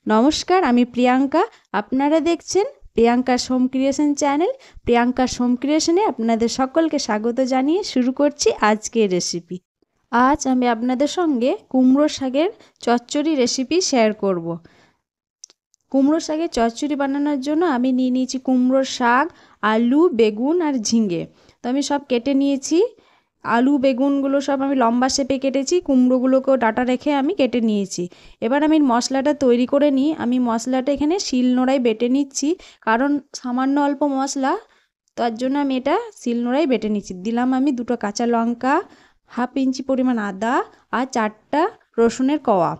নমস্কার, আমি প্রিয়াঙ্কা। আপনারা দেখছেন প্রিয়াঙ্কার হোম ক্রিয়েশন চ্যানেল। প্রিয়াঙ্কার হোম ক্রিয়েশনে আপনাদের সকলকে স্বাগত জানিয়ে শুরু করছি আজকের রেসিপি। আজ আমি আপনাদের সঙ্গে কুমড়ো শাকের চচ্চড়ি রেসিপি শেয়ার করব। কুমড়ো শাকের চচ্চড়ি বানানোর জন্য আমি নিয়ে নিয়েছি কুমড়োর শাক, আলু, বেগুন আর ঝিঙে। তো আমি সব কেটে নিয়েছি। আলু বেগুনগুলো সব আমি লম্বা শেপে কেটেছি, কুমড়োগুলোকেও ডাটা রেখে আমি কেটে নিয়েছি। এবার আমি মশলাটা তৈরি করে নিই। আমি মশলাটা এখানে শিলনোড়ায় বেটে নিচ্ছি, কারণ সামান্য অল্প মশলা, তার জন্য আমি এটা শিলনোড়ায় বেটে নিচ্ছি। দিলাম আমি 2টো কাঁচা লঙ্কা, হাফ ইঞ্চি পরিমাণ আদা আর 4টা রসুনের কোয়া,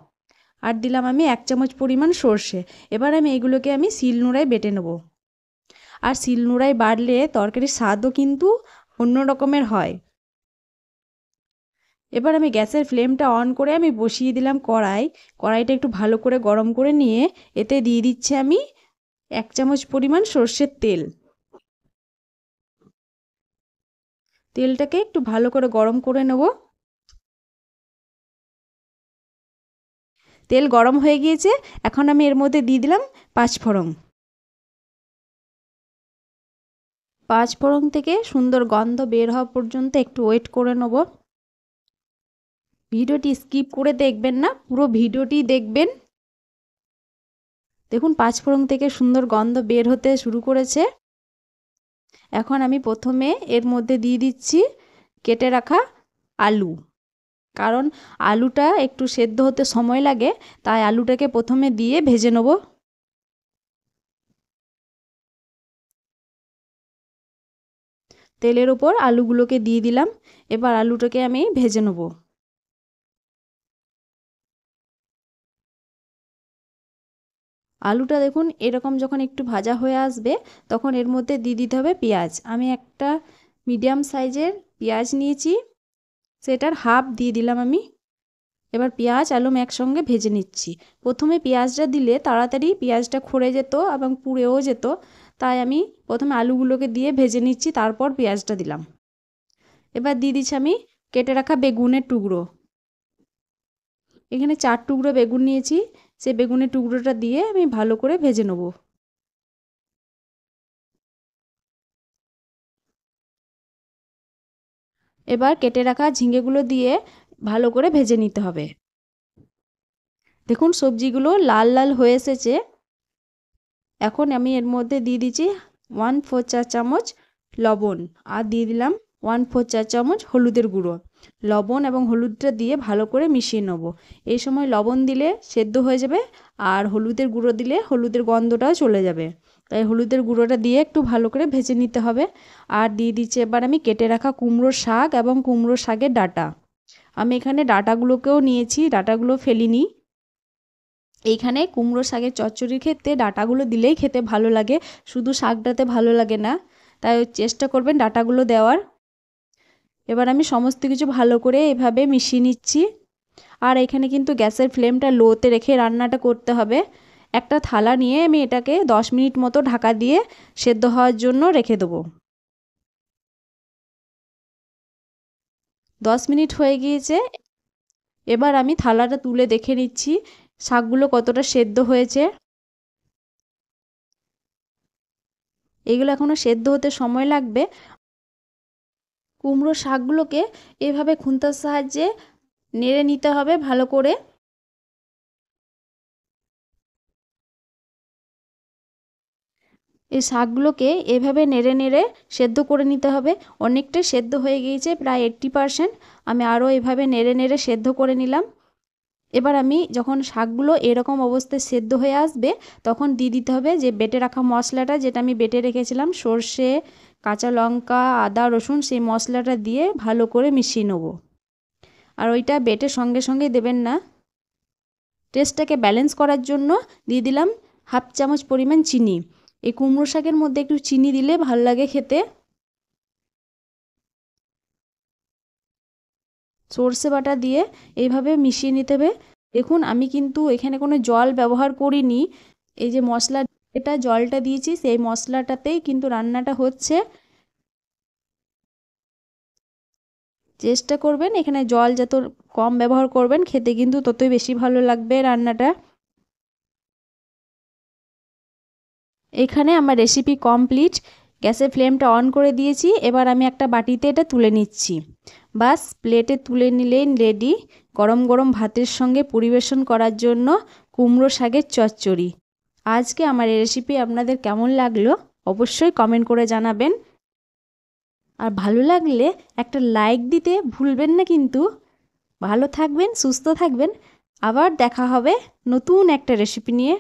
আর দিলাম আমি 1 চামচ পরিমাণ সর্ষে। এবার এগুলোকে আমি শিলনোড়ায় বেটে নেব। আর শিলনোড়ায় বাটলে তরকারির স্বাদও কিন্তু অন্য রকমের হয়। এবার আমি গ্যাসের ফ্লেমটা অন করে আমি বসিয়ে দিলাম কড়াইটা একটু ভালো করে গরম করে নিয়ে এতে দিয়ে দিচ্ছি আমি 1 চামচ পরিমাণ সর্ষের তেল। তেলটাকে একটু ভালো করে গরম করে নেব। তেল গরম হয়ে গিয়েছে, এখন আমি এর মধ্যে দিয়ে দিলাম 5 ফোড়ন। 5 ফোড়ন থেকে সুন্দর গন্ধ বের হওয়া পর্যন্ত একটু ওয়েট করে নেব। ভিডিওটি স্কিপ করে দেখবেন না, পুরো ভিডিওটি দেখবেন। দেখুন 5 ফোড়ন থেকে সুন্দর গন্ধ বের হতে শুরু করেছে। এখন আমি প্রথমে এর মধ্যে দিয়ে দিচ্ছি কেটে রাখা আলু। কারণ আলুটা একটু সেদ্ধ হতে সময় লাগে, তাই আলুটাকে প্রথমে দিয়ে ভেজে নেব। তেলের ওপর আলুগুলোকে দিয়ে দিলাম। এবার আলুটাকে আমি ভেজে নেব। আলুটা দেখুন এরকম যখন একটু ভাজা হয়ে আসবে, তখন এর মধ্যে দিয়ে দিতে হবে পেঁয়াজ। আমি একটা মিডিয়াম সাইজের পেঁয়াজ নিয়েছি, সেটার হাফ দিয়ে দিলাম আমি। এবার পেঁয়াজ আলু একসঙ্গে ভেজে নিচ্ছি। প্রথমে পেঁয়াজটা দিলে তাড়াতাড়ি পেঁয়াজটা খড়ে যেত এবং পুড়েও যেত, তাই আমি প্রথমে আলুগুলোকে দিয়ে ভেজে নিচ্ছি, তারপর পেঁয়াজটা দিলাম। এবার দিয়ে দিচ্ছি আমি কেটে রাখা বেগুনের টুকরো। এখানে 4 টুকরো বেগুন নিয়েছি, সেই বেগুনের টুকরোটা দিয়ে আমি ভালো করে ভেজে নেব। এবার কেটে রাখা ঝিঙেগুলো দিয়ে ভালো করে ভেজে নিতে হবে। দেখুন সবজিগুলো লাল লাল হয়ে এসেছে। এখন আমি এর মধ্যে দিয়ে দিচ্ছি 1/4 চা চামচ লবণ, আর দিয়ে দিলাম 1/4 চা চামচ হলুদের গুঁড়ো। লবণ এবং হলুদটা দিয়ে ভালো করে মিশিয়ে নেব। এই সময় লবণ দিলে সেদ্ধ হয়ে যাবে, আর হলুদের গুঁড়ো দিলে হলুদের গন্ধটাও চলে যাবে। তাই হলুদের গুঁড়োটা দিয়ে একটু ভালো করে ভেজে নিতে হবে। আর দিয়ে দিচ্ছি এবার আমি কেটে রাখা কুমড়ো শাক এবং কুমড়ো শাকের ডাঁটা। আমি এখানে ডাঁটাগুলোকেও নিয়েছি, ডাঁটাগুলো ফেলিনি। এইখানে কুমড়ো শাকের চচ্চড়ির ক্ষেত্রে ডাঁটাগুলো দিলেই খেতে ভালো লাগে, শুধু শাকটাতে ভালো লাগে না, তাই চেষ্টা করবেন ডাঁটাগুলো দেওয়ার। এবার আমি সমস্ত কিছু ভালো করে এভাবে মিশিয়ে নিচ্ছি। আর এখানে কিন্তু গ্যাসের ফ্লেমটা লোতে রেখে রান্নাটা করতে হবে। একটা থালা নিয়ে আমি এটাকে 10 মিনিট মতো ঢাকা দিয়ে সেদ্ধ হওয়ার জন্য রেখে দেবো। 10 মিনিট হয়ে গিয়েছে। এবার আমি থালাটা তুলে দেখে নিচ্ছি শাকগুলো কতটা সেদ্ধ হয়েছে। এগুলো এখনও সেদ্ধ হতে সময় লাগবে। কুমড়ো শাকগুলোকে এভাবে খুন্তার সাহায্যে নেড়ে নিতে হবে ভালো করে। এই শাকগুলোকে এভাবে নেড়ে নেড়ে সেদ্ধ করে নিতে হবে। অনেকটাই সেদ্ধ হয়ে গিয়েছে, প্রায় 80%। আমি আরও এভাবে নেড়ে নেড়ে সেদ্ধ করে নিলাম। এবার আমি যখন শাকগুলো এরকম অবস্থায় সেদ্ধ হয়ে আসবে, তখন দিয়ে দিতে হবে যে বেটে রাখা মশলাটা, যেটা আমি বেটে রেখেছিলাম সর্ষে, কাঁচা লঙ্কা, আদা, রসুন, সেই মশলাটা দিয়ে ভালো করে মিশিয়ে নেব। আর ওইটা বেটে সঙ্গে সঙ্গে দেবেন না। টেস্টটাকে ব্যালেন্স করার জন্য দিয়ে দিলাম হাফ চামচ পরিমাণ চিনি। এই কুমড়ো শাকের মধ্যে একটু চিনি দিলে ভালো লাগে খেতে। সর্ষে বাটা দিয়ে এইভাবে মিশিয়ে নিতে হবে। দেখুন আমি কিন্তু এখানে কোনো জল ব্যবহার করিনি। এই যে মশলা, এটা জলটা দিয়েছি, সেই মশলাটাতেই কিন্তু রান্নাটা হচ্ছে। চেষ্টা করবেন এখানে জল যত কম ব্যবহার করবেন, খেতে কিন্তু ততই বেশি ভালো লাগবে রান্নাটা। এখানে আমার রেসিপি কমপ্লিট। গ্যাসের ফ্লেমটা অন করে দিয়েছি। এবার আমি একটা বাটিতে এটা তুলে নিচ্ছি। বাস প্লেটে তুলে নিলেই রেডি গরম গরম ভাতের সঙ্গে পরিবেশন করার জন্য কুমড়ো শাকের চচ্চড়ি। আজকে আমার এই রেসিপি আপনাদের কেমন লাগলো অবশ্যই কমেন্ট করে জানাবেন। আর ভালো লাগলে একটা লাইক দিতে ভুলবেন না কিন্তু। ভালো থাকবেন, সুস্থ থাকবেন। আবার দেখা হবে নতুন একটা রেসিপি নিয়ে।